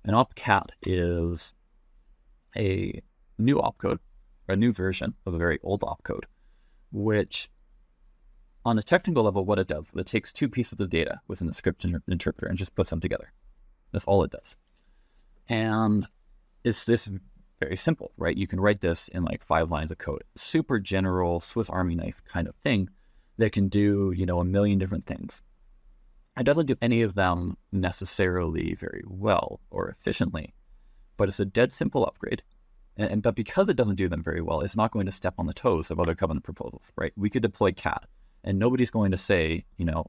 An opcat is a new opcode, or a new version of a very old opcode, which on a technical level, what it does, it takes two pieces of data within the script interpreter and just puts them together. That's all it does. And it's this very simple, right? You can write this in like 5 lines of code. Super general Swiss Army knife kind of thing that can do, a million different things. It doesn't do any of them necessarily very well or efficiently, but it's a dead simple upgrade. But because it doesn't do them very well, it's not going to step on the toes of other covenant proposals, right? We could deploy cat, and nobody's going to say,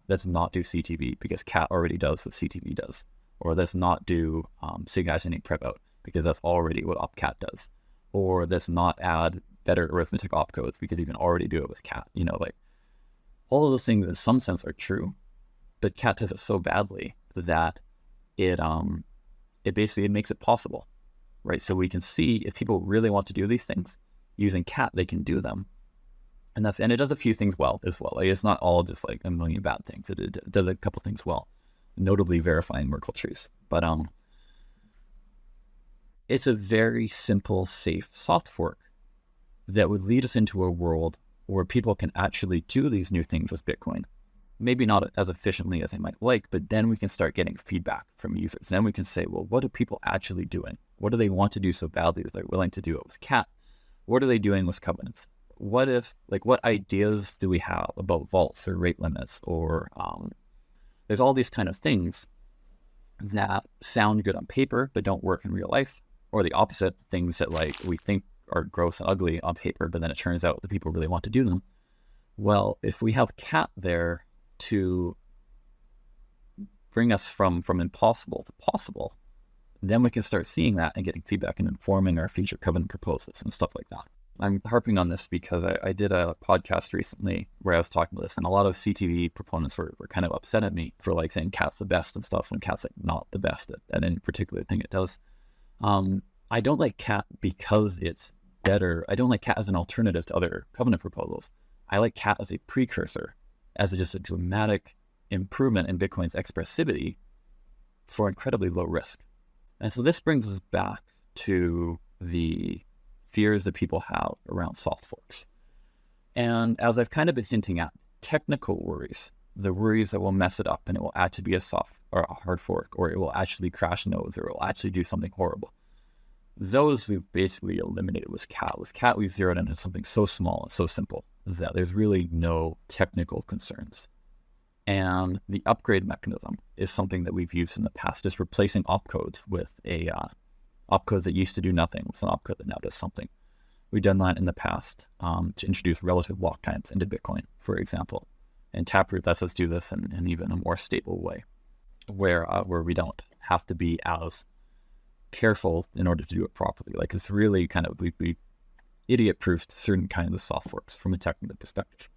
let's not do CTV because cat already does what CTV does, or let's not do sig-agenate prep out because that's already what opcat does, or let's not add better arithmetic opcodes because you can already do it with cat. All of those things in some sense are true, but cat does it so badly that it basically makes it possible, right? So we can see if people really want to do these things using cat, they can do them, and it does a few things well as well. Like, it's not all just like a million bad things. It does a couple things well, notably verifying Merkle trees. But it's a very simple, safe soft fork that would lead us into a world where people can actually do these new things with Bitcoin. Maybe not as efficiently as they might like, but then we can start getting feedback from users. Then we can say, well, what are people actually doing? What do they want to do so badly that they're willing to do it with cat? What are they doing with covenants? What ideas do we have about vaults or rate limits? Or there's all these kind of things that sound good on paper, but don't work in real life. Or the opposite, things that we think are gross and ugly on paper, but then it turns out that people really want to do them. Well, if we have cat there to bring us from impossible to possible, then we can start seeing that and getting feedback and informing our future covenant proposals and stuff like that. I'm harping on this because I did a podcast recently where I was talking about this, and a lot of CTV proponents were kind of upset at me for saying cat's the best and stuff when cat's not the best at any particular thing it does. I don't like cat because it's better. I don't like cat as an alternative to other covenant proposals. I like cat as a precursor, as just a dramatic improvement in Bitcoin's expressivity for incredibly low risk. And so this brings us back to the fears that people have around soft forks. And as I've kind of been hinting at, technical worries, the worries that will mess it up and it will actually be a soft or a hard fork, or it will actually crash nodes, or it will actually do something horrible. Those we've basically eliminated with cat. With cat, we've zeroed into something so small and so simple that there's really no technical concerns. And the upgrade mechanism is something that we've used in the past, just replacing opcodes with a opcodes that used to do nothing with an opcode that now does something. We've done that in the past to introduce relative block times into Bitcoin, for example. And Taproot lets us do this in even a more stable way, where we don't have to be as careful in order to do it properly. It's really kind of, we've idiot-proofed certain kinds of soft forks from a technical perspective.